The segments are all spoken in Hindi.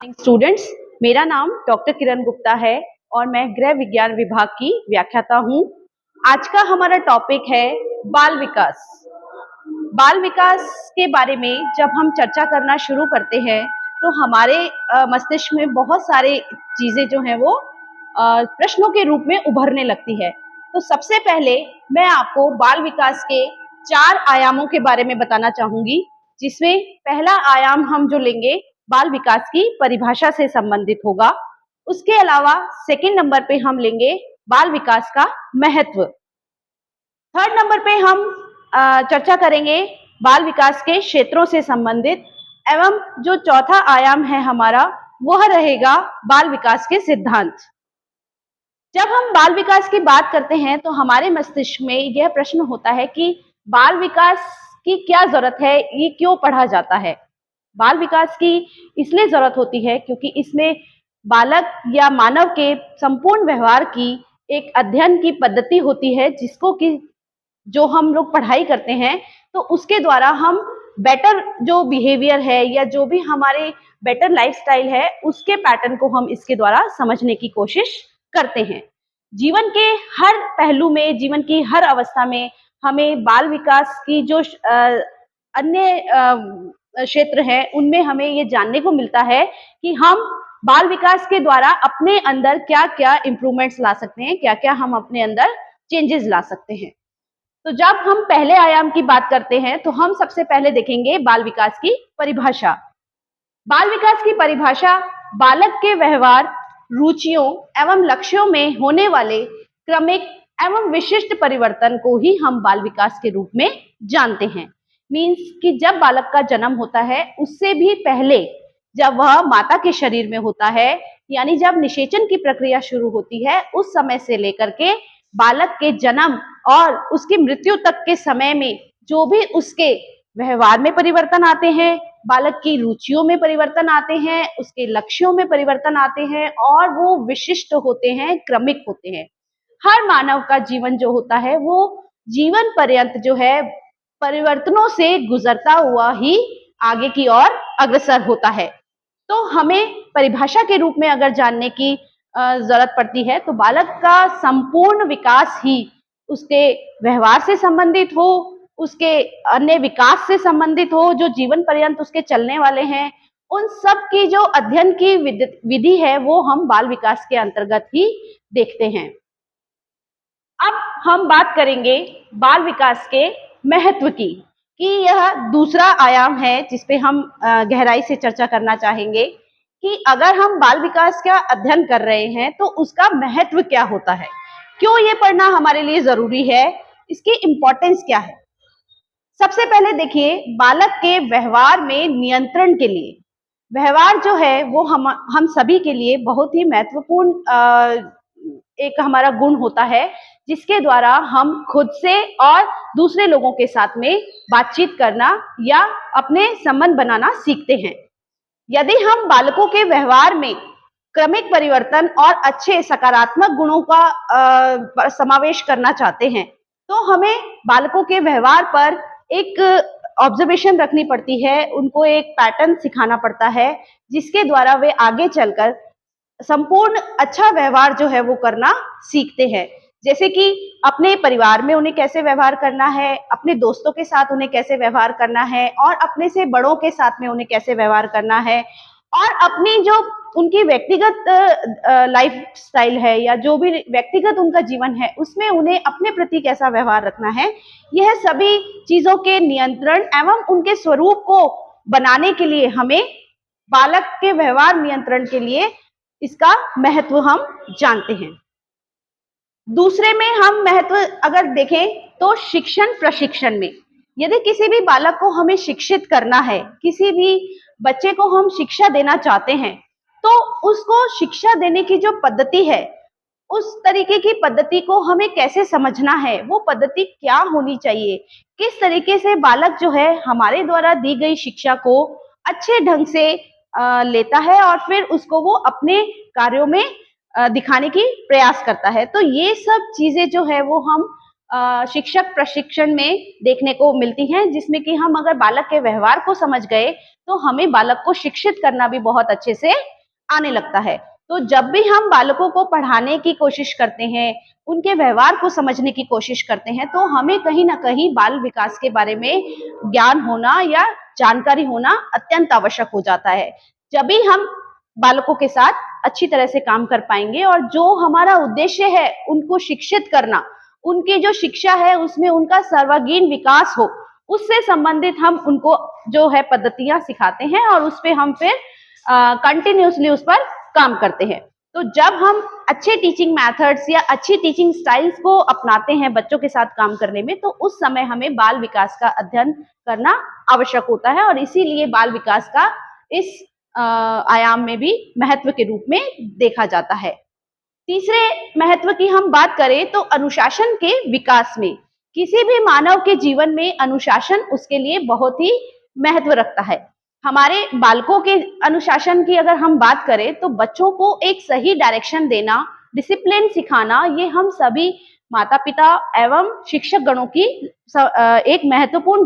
स्टूडेंट्स, मेरा नाम डॉक्टर किरण गुप्ता है और मैं गृह विज्ञान विभाग की व्याख्याता हूँ। आज का हमारा टॉपिक है बाल विकास। बाल विकास के बारे में जब हम चर्चा करना शुरू करते हैं तो हमारे मस्तिष्क में बहुत सारे चीजें जो हैं वो प्रश्नों के रूप में उभरने लगती है। तो सबसे पहले मैं आपको बाल विकास के 4 आयामों के बारे में बताना चाहूंगी, जिसमें पहला आयाम हम जो लेंगे बाल विकास की परिभाषा से संबंधित होगा। उसके अलावा सेकंड नंबर पे हम लेंगे बाल विकास का महत्व। थर्ड नंबर पे हम चर्चा करेंगे बाल विकास के क्षेत्रों से संबंधित, एवं जो चौथा आयाम है हमारा वह रहेगा बाल विकास के सिद्धांत। जब हम बाल विकास की बात करते हैं तो हमारे मस्तिष्क में यह प्रश्न होता है कि बाल विकास की क्या जरूरत है, ये क्यों पढ़ा जाता है। बाल विकास की इसलिए जरूरत होती है क्योंकि इसमें बालक या मानव के संपूर्ण व्यवहार की एक अध्ययन की पद्धति होती है, जिसको कि जो हम लोग पढ़ाई करते हैं तो उसके द्वारा हम बेटर जो बिहेवियर है या जो भी हमारे बेटर लाइफस्टाइल है उसके पैटर्न को हम इसके द्वारा समझने की कोशिश करते हैं। जीवन के हर पहलू में, जीवन की हर अवस्था में हमें बाल विकास की जो अन्य क्षेत्र है उनमें हमें ये जानने को मिलता है कि हम बाल विकास के द्वारा अपने अंदर क्या क्या इम्प्रूवमेंट्स ला सकते हैं, क्या क्या हम अपने अंदर चेंजेस ला सकते हैं। तो जब हम पहले आयाम की बात करते हैं तो हम सबसे पहले देखेंगे बाल विकास की परिभाषा। बाल विकास की परिभाषा बालक के व्यवहार, रुचियों एवं लक्ष्यों में होने वाले क्रमिक एवं विशिष्ट परिवर्तन को ही हम बाल विकास के रूप में जानते हैं। मीन्स कि जब बालक का जन्म होता है उससे भी पहले जब वह माता के शरीर में होता है, यानी जब निषेचन की प्रक्रिया शुरू होती है, उस समय से लेकर के बालक के जन्म और उसकी मृत्यु तक के समय में जो भी उसके व्यवहार में परिवर्तन आते हैं, बालक की रुचियों में परिवर्तन आते हैं, उसके लक्ष्यों में परिवर्तन आते हैं और वो विशिष्ट होते हैं, क्रमिक होते हैं। हर मानव का जीवन जो होता है वो जीवन पर्यंत जो है परिवर्तनों से गुजरता हुआ ही आगे की ओर अग्रसर होता है। तो हमें परिभाषा के रूप में अगर जानने की जरूरत पड़ती है तो बालक का संपूर्ण विकास ही उसके व्यवहार से संबंधित हो, उसके अन्य विकास से संबंधित हो, जो जीवन पर्यंत उसके चलने वाले हैं, उन सब की जो अध्ययन की विधि है वो हम बाल विकास के अंतर्गत ही देखते हैं। अब हम बात करेंगे बाल विकास के महत्व की, कि यह दूसरा आयाम है जिसपे हम गहराई से चर्चा करना चाहेंगे कि अगर हम बाल विकास का अध्ययन कर रहे हैं तो उसका महत्व क्या होता है, क्यों ये पढ़ना हमारे लिए जरूरी है, इसकी इम्पोर्टेंस क्या है। सबसे पहले देखिए, बालक के व्यवहार में नियंत्रण के लिए, व्यवहार जो है वो हम सभी के लिए बहुत ही महत्वपूर्ण एक हमारा गुण होता है, जिसके द्वारा हम खुद से और दूसरे लोगों के साथ में बातचीत करना या अपने संबंध बनाना सीखते हैं। यदि हम बालकों के व्यवहार में क्रमिक परिवर्तन और अच्छे सकारात्मक गुणों का समावेश करना चाहते हैं तो हमें बालकों के व्यवहार पर एक ऑब्जर्वेशन रखनी पड़ती है, उनको एक पैटर्न सिखाना पड़ता है, जिसके द्वारा वे आगे चलकर संपूर्ण अच्छा व्यवहार जो है वो करना सीखते हैं। जैसे कि अपने परिवार में उन्हें कैसे व्यवहार करना है, अपने दोस्तों के साथ उन्हें कैसे व्यवहार करना है और अपने से बड़ों के साथ में उन्हें कैसे व्यवहार करना है, और अपनी जो उनकी व्यक्तिगत लाइफ स्टाइल है या जो भी व्यक्तिगत उनका जीवन है उसमें उन्हें अपने प्रति कैसा व्यवहार रखना है, यह सभी चीजों के नियंत्रण एवं उनके स्वरूप को बनाने के लिए हमें बालक के व्यवहार नियंत्रण के लिए इसका महत्व हम जानते हैं। दूसरे में हम महत्व अगर देखें तो शिक्षण प्रशिक्षण में, यदि किसी भी बालक को हमें शिक्षित करना है, किसी भी बच्चे को हम शिक्षा देना चाहते हैं तो उसको शिक्षा देने की जो पद्धति है उस तरीके की पद्धति को हमें कैसे समझना है, वो पद्धति क्या होनी चाहिए, किस तरीके से बालक जो है हमारे द्वारा दी गई शिक्षा को अच्छे ढंग से लेता है और फिर उसको वो अपने कार्यों में दिखाने की प्रयास करता है। तो ये सब चीजें जो है वो हम शिक्षक प्रशिक्षण में देखने को मिलती हैं, जिसमें कि हम अगर बालक के व्यवहार को समझ गए तो हमें बालक को शिक्षित करना भी बहुत अच्छे से आने लगता है। तो जब भी हम बालकों को पढ़ाने की कोशिश करते हैं, उनके व्यवहार को समझने की कोशिश करते हैं, तो हमें कहीं न कहीं बाल विकास के बारे में ज्ञान होना या जानकारी होना अत्यंत आवश्यक हो जाता है। जब भी हम बालकों के साथ अच्छी तरह से काम कर पाएंगे और जो हमारा उद्देश्य है उनको शिक्षित करना, उनकी जो शिक्षा है उसमें उनका सर्वांगीण विकास हो, उससे संबंधित हम उनको जो है पद्धतियां सिखाते हैं और उस पे हम फिर कंटिन्यूसली उस पर काम करते हैं। तो जब हम अच्छे टीचिंग मेथड्स या अच्छी टीचिंग स्टाइल्स को अपनाते हैं बच्चों के साथ काम करने में, तो उस समय हमें बाल विकास का अध्ययन करना आवश्यक होता है और इसीलिए बाल विकास का इस आयाम में भी महत्व के रूप में देखा जाता है। तीसरे महत्व की हम बात करें तो अनुशासन के विकास में, किसी भी मानव के जीवन में अनुशासन उसके लिए बहुत ही महत्व रखता है। हमारे बालकों के अनुशासन की अगर हम बात करें तो बच्चों को एक सही डायरेक्शन देना, डिसिप्लिन सिखाना, ये हम सभी माता पिता एवं शिक्षक गणों की एक महत्वपूर्ण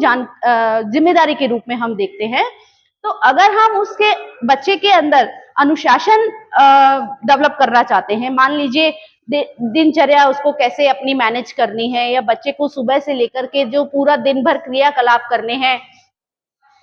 जिम्मेदारी के रूप में हम देखते हैं। तो अगर हम उसके बच्चे के अंदर अनुशासन डेवलप करना चाहते हैं, मान लीजिए दिनचर्या उसको कैसे अपनी मैनेज करनी है या बच्चे को सुबह से लेकर के जो पूरा दिन भर क्रियाकलाप करने हैं,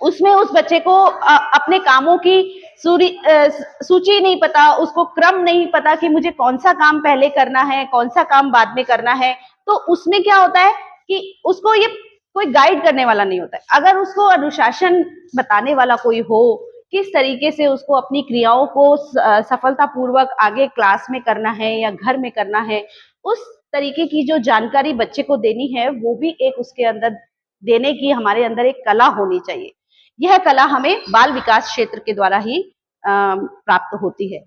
उसमें उस बच्चे को अपने कामों की सूची नहीं पता, उसको क्रम नहीं पता कि मुझे कौन सा काम पहले करना है, कौन सा काम बाद में करना है, तो उसमें क्या होता है कि उसको ये कोई गाइड करने वाला नहीं होता है। अगर उसको अनुशासन बताने वाला कोई हो, किस तरीके से उसको अपनी क्रियाओं को सफलतापूर्वक आगे क्लास में करना है या घर में करना है, उस तरीके की जो जानकारी बच्चे को देनी है, वो भी एक उसके अंदर देने की हमारे अंदर एक कला होनी चाहिए। यह कला हमें बाल विकास क्षेत्र के द्वारा ही प्राप्त होती है।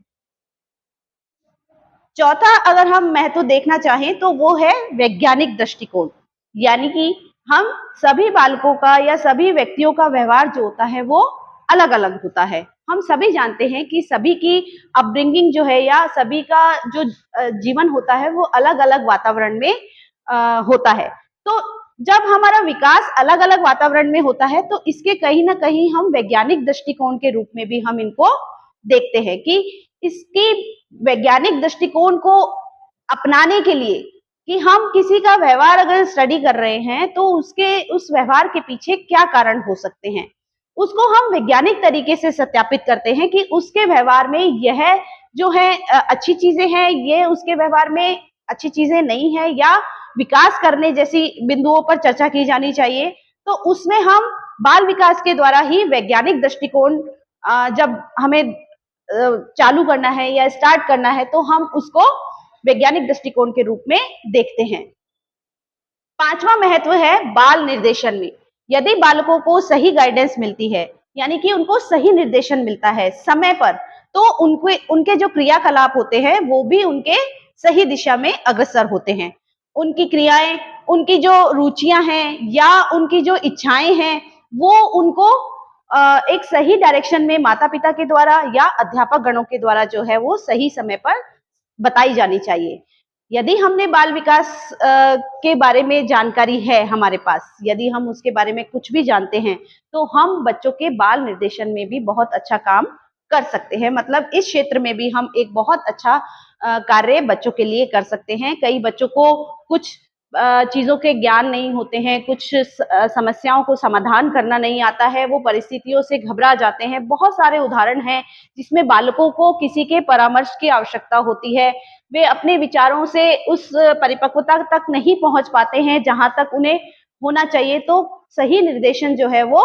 चौथा अगर हम महत्व देखना चाहें तो वो है वैज्ञानिक दृष्टिकोण, यानी कि हम सभी बालकों का या सभी व्यक्तियों का व्यवहार जो होता है वो अलग-अलग होता है। हम सभी जानते हैं कि सभी की अपब्रिंगिंग जो है या सभी का जो जीवन होता है वो अलग-अलग वातावरण में होता है। तो जब हमारा विकास अलग-अलग वातावरण में होता है तो इसके कहीं न कहीं हम वैज्ञानिक दृष्टिकोण के रूप में भी हम इनको देखते हैं कि इसकी वैज्ञानिक दृष्टिकोण को अपनाने के लिए कि हम किसी का व्यवहार अगर स्टडी कर रहे हैं तो उसके उस व्यवहार के पीछे क्या कारण हो सकते हैं, उसको हम वैज्ञानिक तरीके से सत्यापित करते हैं कि उसके व्यवहार में यह जो है अच्छी चीजें हैं, ये उसके व्यवहार में अच्छी चीजें नहीं है या विकास करने जैसी बिंदुओं पर चर्चा की जानी चाहिए। तो उसमें हम बाल विकास के द्वारा ही वैज्ञानिक दृष्टिकोण जब हमें चालू करना है या स्टार्ट करना है तो हम उसको वैज्ञानिक दृष्टिकोण के रूप में देखते हैं। पांचवा महत्व है बाल निर्देशन में। यदि बालकों को सही गाइडेंस मिलती है, यानी कि उनको सही निर्देशन मिलता है समय पर, तो उनके जो क्रियाकलाप होते हैं वो भी उनके सही दिशा में अग्रसर होते हैं। उनकी क्रियाएं, उनकी जो रुचियां हैं या उनकी जो इच्छाएं हैं, वो उनको एक सही डायरेक्शन में माता पिता के द्वारा या अध्यापक गणों के द्वारा जो है वो सही समय पर बताई जानी चाहिए। यदि हमने बाल विकास के बारे में जानकारी है हमारे पास, यदि हम उसके बारे में कुछ भी जानते हैं, तो हम बच्चों के बाल निर्देशन में भी बहुत अच्छा काम कर सकते हैं। मतलब इस क्षेत्र में भी हम एक बहुत अच्छा कार्य बच्चों के लिए कर सकते हैं। कई बच्चों को कुछ चीज़ों के ज्ञान नहीं होते हैं, कुछ समस्याओं को समाधान करना नहीं आता है, वो परिस्थितियों से घबरा जाते हैं। बहुत सारे उदाहरण हैं जिसमें बालकों को किसी के परामर्श की आवश्यकता होती है। वे अपने विचारों से उस परिपक्वता तक नहीं पहुंच पाते हैं जहां तक उन्हें होना चाहिए। तो सही निर्देशन जो है वो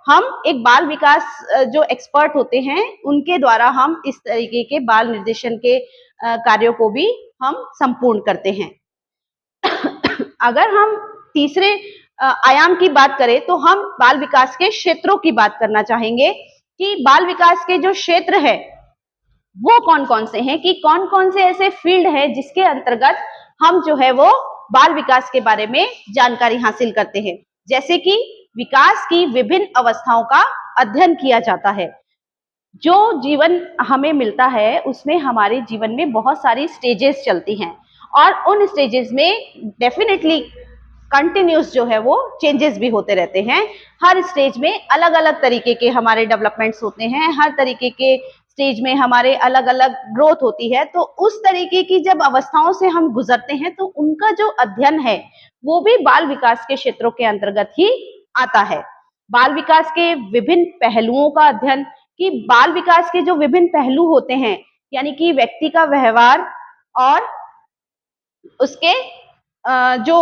हम एक बाल विकास जो एक्सपर्ट होते हैं उनके द्वारा हम इस तरीके के बाल निर्देशन के कार्यों को भी हम संपूर्ण करते हैं। अगर हम तीसरे आयाम की बात करें तो हम बाल विकास के क्षेत्रों की बात करना चाहेंगे कि बाल विकास के जो क्षेत्र है वो कौन-कौन से हैं, कि कौन-कौन से ऐसे फील्ड है जिसके अंतर्गत हम जो है वो बाल विकास के बारे में जानकारी हासिल करते हैं। जैसे कि विकास की विभिन्न अवस्थाओं का अध्ययन किया जाता है। जो जीवन हमें मिलता है उसमें हमारे जीवन में बहुत सारी स्टेजेस चलती हैं और उन स्टेजेस में डेफिनेटली कंटिन्यूस जो है वो चेंजेस भी होते रहते हैं। हर स्टेज में अलग अलग तरीके के हमारे डेवलपमेंट्स होते हैं, हर तरीके के स्टेज में हमारे अलग अलग ग्रोथ होती है। तो उस तरीके की जब अवस्थाओं से हम गुजरते हैं तो उनका जो अध्ययन है वो भी बाल विकास के क्षेत्रों के अंतर्गत ही आता है। बाल विकास के विभिन्न पहलुओं का अध्ययन, कि बाल विकास के जो विभिन्न पहलू होते हैं, यानी कि व्यक्ति का व्यवहार और उसके जो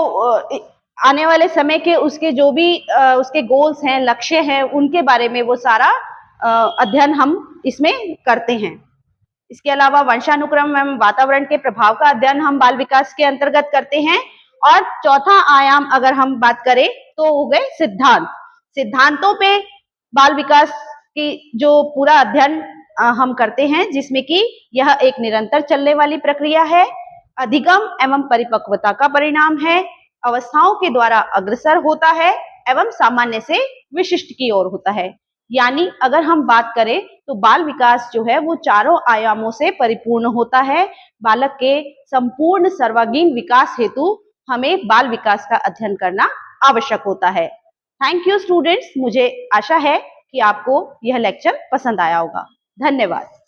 आने वाले समय के उसके जो भी उसके गोल्स हैं, लक्ष्य हैं, उनके बारे में वो सारा अध्ययन हम इसमें करते हैं। इसके अलावा वंशानुक्रम एवं वातावरण के प्रभाव का अध्ययन हम बाल विकास के अंतर्गत करते हैं। और चौथा आयाम अगर हम बात करें तो हो गए सिद्धांत। सिद्धांतों पे बाल विकास की जो पूरा अध्ययन हम करते हैं, जिसमें कि यह एक निरंतर चलने वाली प्रक्रिया है, अधिगम एवं परिपक्वता का परिणाम है, अवस्थाओं के द्वारा अग्रसर होता है एवं सामान्य से विशिष्ट की ओर होता है। यानी अगर हम बात करें तो बाल विकास जो है वो चारों आयामों से परिपूर्ण होता है। बालक के संपूर्ण सर्वांगीण विकास हेतु हमें बाल विकास का अध्ययन करना आवश्यक होता है। थैंक यू स्टूडेंट्स, मुझे आशा है कि आपको यह लेक्चर पसंद आया होगा। धन्यवाद।